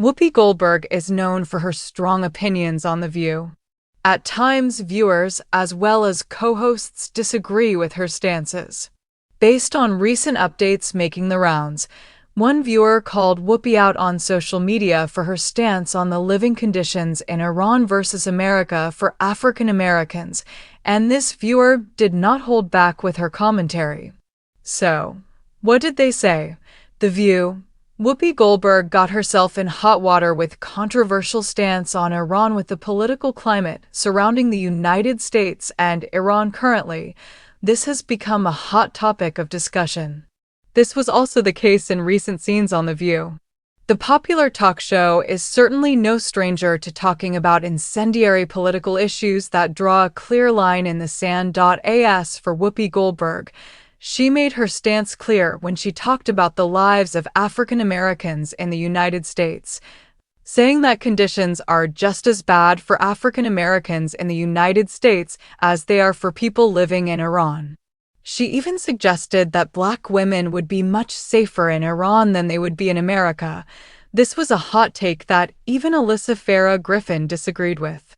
Whoopi Goldberg is known for her strong opinions on The View. At times, viewers, as well as co-hosts, disagree with her stances. Based on recent updates making the rounds, one viewer called Whoopi out on social media for her stance on the living conditions in Iran versus America for African Americans, and this viewer did not hold back with her commentary. So, what did they say? The View. Whoopi Goldberg got herself in hot water with controversial stance on Iran with the political climate surrounding the United States and Iran currently. This has become a hot topic of discussion. This was also the case in recent scenes on The View. The popular talk show is certainly no stranger to talking about incendiary political issues that draw a clear line in the sand. As for Whoopi Goldberg, she made her stance clear when she talked about the lives of African Americans in the United States, saying that conditions are just as bad for African Americans in the United States as they are for people living in Iran. She even suggested that Black women would be much safer in Iran than they would be in America. This was a hot take that even Alyssa Farah Griffin disagreed with.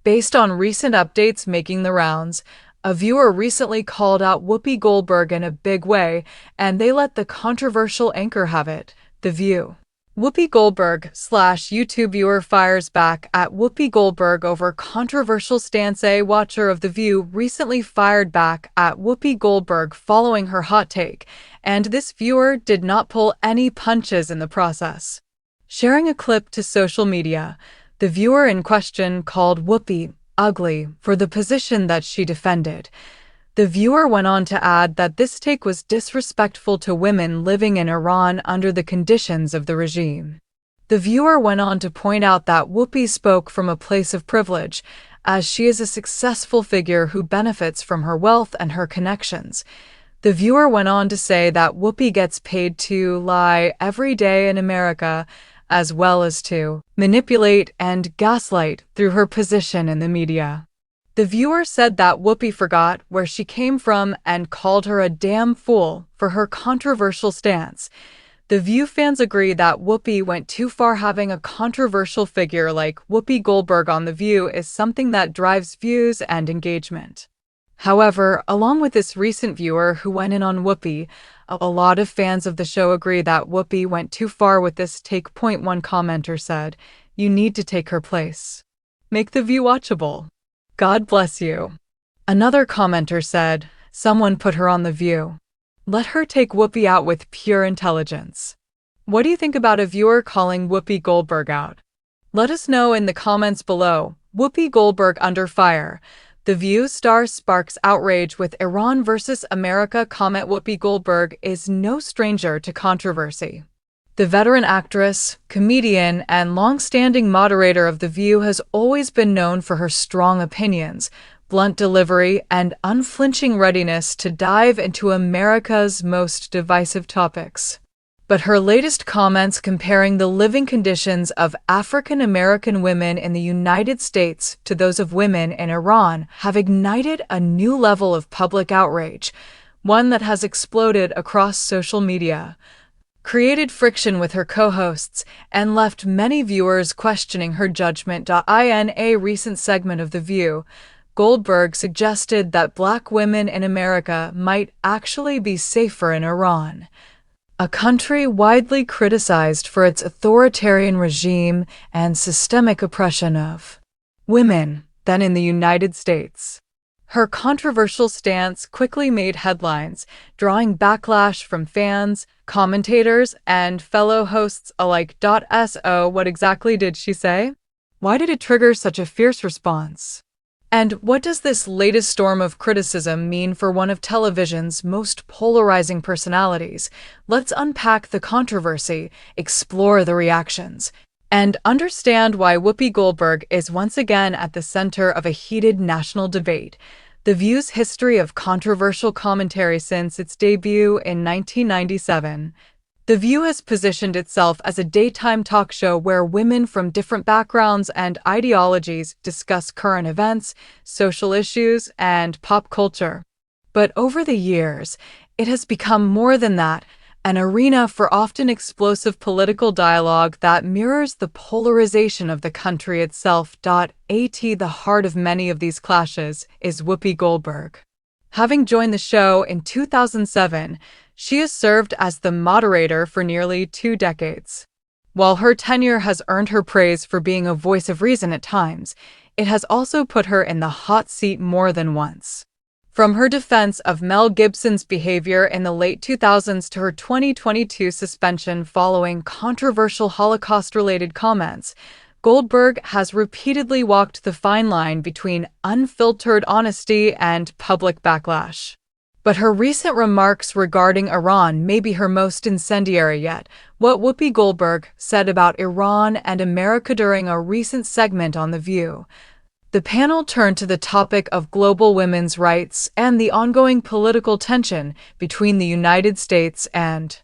Based on recent updates making the rounds, a viewer recently called out Whoopi Goldberg in a big way, and they let the controversial anchor have it. The View. Whoopi Goldberg / YouTube viewer fires back at Whoopi Goldberg over controversial stance. A watcher of The View recently fired back at Whoopi Goldberg following her hot take, and this viewer did not pull any punches in the process. Sharing a clip to social media, the viewer in question called Whoopi ugly for the position that she defended. The viewer went on to add that this take was disrespectful to women living in Iran under the conditions of the regime. The viewer went on to point out that Whoopi spoke from a place of privilege, as she is a successful figure who benefits from her wealth and her connections. The viewer went on to say that Whoopi gets paid to lie every day in America, as well as to manipulate and gaslight through her position in the media. The viewer said that Whoopi forgot where she came from and called her a damn fool for her controversial stance. The View fans agree that Whoopi went too far. Having a controversial figure like Whoopi Goldberg on The View is something that drives views and engagement. However, along with this recent viewer who went in on Whoopi, a lot of fans of the show agree that Whoopi went too far with this take. One commenter said, "You need to take her place. Make The View watchable. God bless you." Another commenter said, "Someone put her on The View. Let her take Whoopi out with pure intelligence." What do you think about a viewer calling Whoopi Goldberg out? Let us know in the comments below. Whoopi Goldberg under fire. The View star sparks outrage with Iran versus America comment. Whoopi Goldberg is no stranger to controversy. The veteran actress, comedian, and long-standing moderator of The View has always been known for her strong opinions, blunt delivery, and unflinching readiness to dive into America's most divisive topics. But her latest comments comparing the living conditions of African American women in the United States to those of women in Iran have ignited a new level of public outrage, one that has exploded across social media, created friction with her co-hosts, and left many viewers questioning her judgment. In a recent segment of The View, Goldberg suggested that Black women in America might actually be safer in Iran, a country widely criticized for its authoritarian regime and systemic oppression of women, than in the United States. Her controversial stance quickly made headlines, drawing backlash from fans, commentators, and fellow hosts alike. So, what exactly did she say? Why did it trigger such a fierce response? And what does this latest storm of criticism mean for one of television's most polarizing personalities? Let's unpack the controversy, explore the reactions, and understand why Whoopi Goldberg is once again at the center of a heated national debate. The View's history of controversial commentary since its debut in 1997. The View has positioned itself as a daytime talk show where women from different backgrounds and ideologies discuss current events, social issues, and pop culture. But over the years, it has become more than that, an arena for often explosive political dialogue that mirrors the polarization of the country itself. At the heart of many of these clashes is Whoopi Goldberg. Having joined the show in 2007, she has served as the moderator for nearly 2 decades. While her tenure has earned her praise for being a voice of reason at times, it has also put her in the hot seat more than once. From her defense of Mel Gibson's behavior in the late 2000s to her 2022 suspension following controversial Holocaust-related comments, Goldberg has repeatedly walked the fine line between unfiltered honesty and public backlash. But her recent remarks regarding Iran may be her most incendiary yet. What Whoopi Goldberg said about Iran and America during a recent segment on The View. The panel turned to the topic of global women's rights and the ongoing political tension between the United States and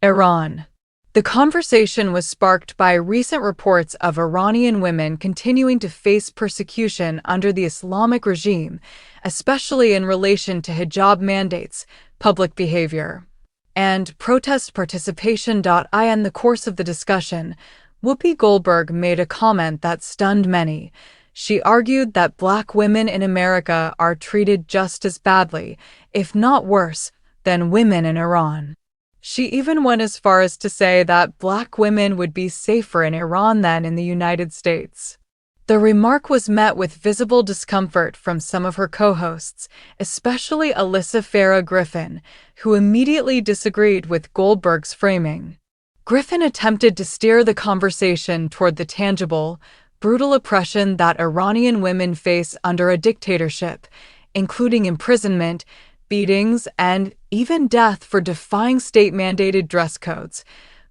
Iran. The conversation was sparked by recent reports of Iranian women continuing to face persecution under the Islamic regime, especially in relation to hijab mandates, public behavior, and protest participation. In the course of the discussion, Whoopi Goldberg made a comment that stunned many. She argued that Black women in America are treated just as badly, if not worse, than women in Iran. She even went as far as to say that Black women would be safer in Iran than in the United States. The remark was met with visible discomfort from some of her co-hosts, especially Alyssa Farah Griffin, who immediately disagreed with Goldberg's framing. Griffin attempted to steer the conversation toward the tangible, brutal oppression that Iranian women face under a dictatorship, including imprisonment, beatings, and even death for defying state-mandated dress codes.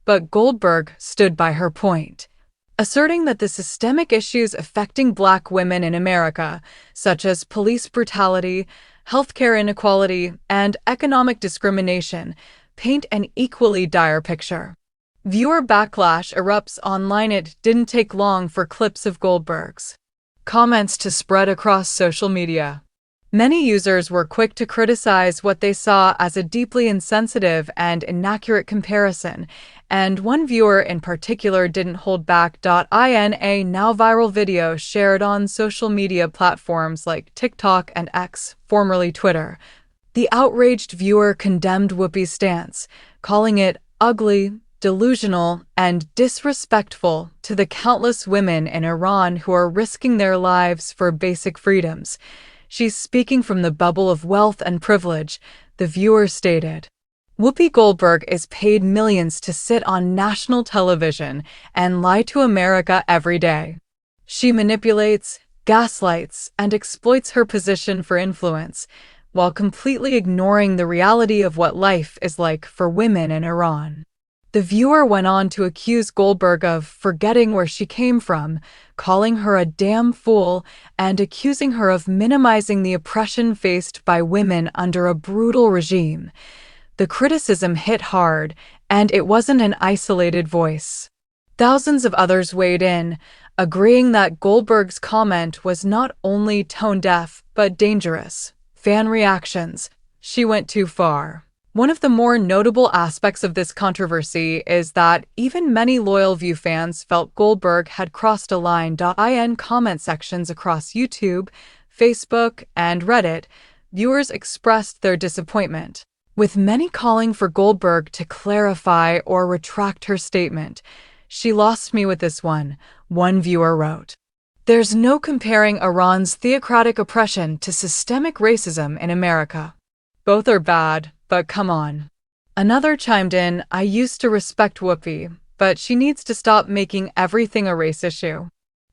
But Goldberg stood by her point, asserting that the systemic issues affecting Black women in America, such as police brutality, healthcare inequality, and economic discrimination, paint an equally dire picture. Viewer backlash erupts online. It didn't take long for clips of Goldberg's comments to spread across social media. Many users were quick to criticize what they saw as a deeply insensitive and inaccurate comparison, and one viewer in particular didn't hold back. In a now viral video shared on social media platforms like TikTok and X, formerly Twitter, the outraged viewer condemned Whoopi's stance, calling it ugly, delusional, and disrespectful to the countless women in Iran who are risking their lives for basic freedoms. She's speaking from the bubble of wealth and privilege, the viewer stated. Whoopi Goldberg is paid millions to sit on national television and lie to America every day. She manipulates, gaslights, and exploits her position for influence, while completely ignoring the reality of what life is like for women in Iran. The viewer went on to accuse Goldberg of forgetting where she came from, calling her a damn fool, and accusing her of minimizing the oppression faced by women under a brutal regime. The criticism hit hard, and it wasn't an isolated voice. Thousands of others weighed in, agreeing that Goldberg's comment was not only tone-deaf but dangerous. Fan reactions: she went too far. One of the more notable aspects of this controversy is that even many loyal View fans felt Goldberg had crossed a line. In comment sections across YouTube, Facebook, and Reddit, viewers expressed their disappointment, with many calling for Goldberg to clarify or retract her statement. "She lost me with this one," one viewer wrote. "There's no comparing Iran's theocratic oppression to systemic racism in America. Both are bad, but come on." Another chimed in, "I used to respect Whoopi, but she needs to stop making everything a race issue.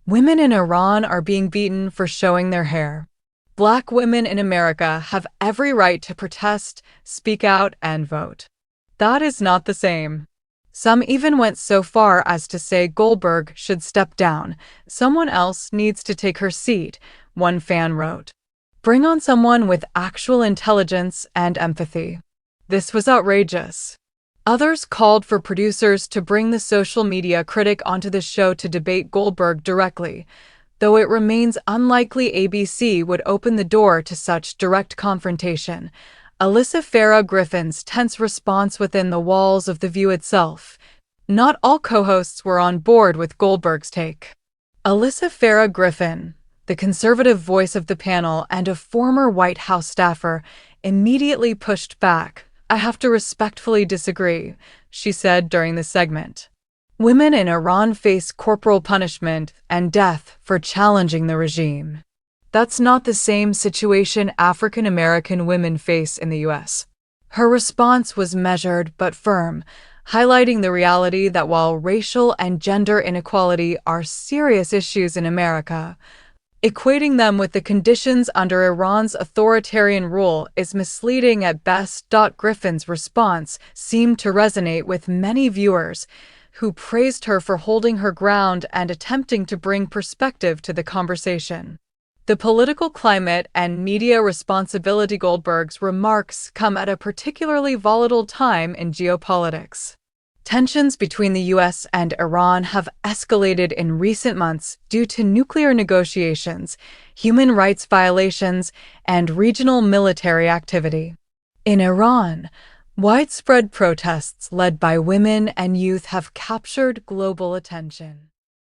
Women in Iran are being beaten for showing their hair. Black women in America have every right to protest, speak out, and vote. That is not the same." Some even went so far as to say Goldberg should step down. "Someone else needs to take her seat," one fan wrote. "Bring on someone with actual intelligence and empathy." This was outrageous. Others called for producers to bring the social media critic onto the show to debate Goldberg directly, though it remains unlikely ABC would open the door to such direct confrontation. Alyssa Farah Griffin's tense response within the walls of The View itself. Not all co-hosts were on board with Goldberg's take. Alyssa Farah Griffin, the conservative voice of the panel and a former White House staffer, immediately pushed back. "I have to respectfully disagree," she said during the segment. Women in Iran face corporal punishment and death for challenging the regime. That's not the same situation African American women face in the U.S. Her response was measured but firm, highlighting the reality that while racial and gender inequality are serious issues in America, equating them with the conditions under Iran's authoritarian rule is misleading at best. Griffin's response seemed to resonate with many viewers, who praised her for holding her ground and attempting to bring perspective to the conversation. The political climate and media responsibility. Goldberg's remarks come at a particularly volatile time in geopolitics. Tensions between the U.S. and Iran have escalated in recent months due to nuclear negotiations, human rights violations, and regional military activity. In Iran, widespread protests led by women and youth have captured global attention.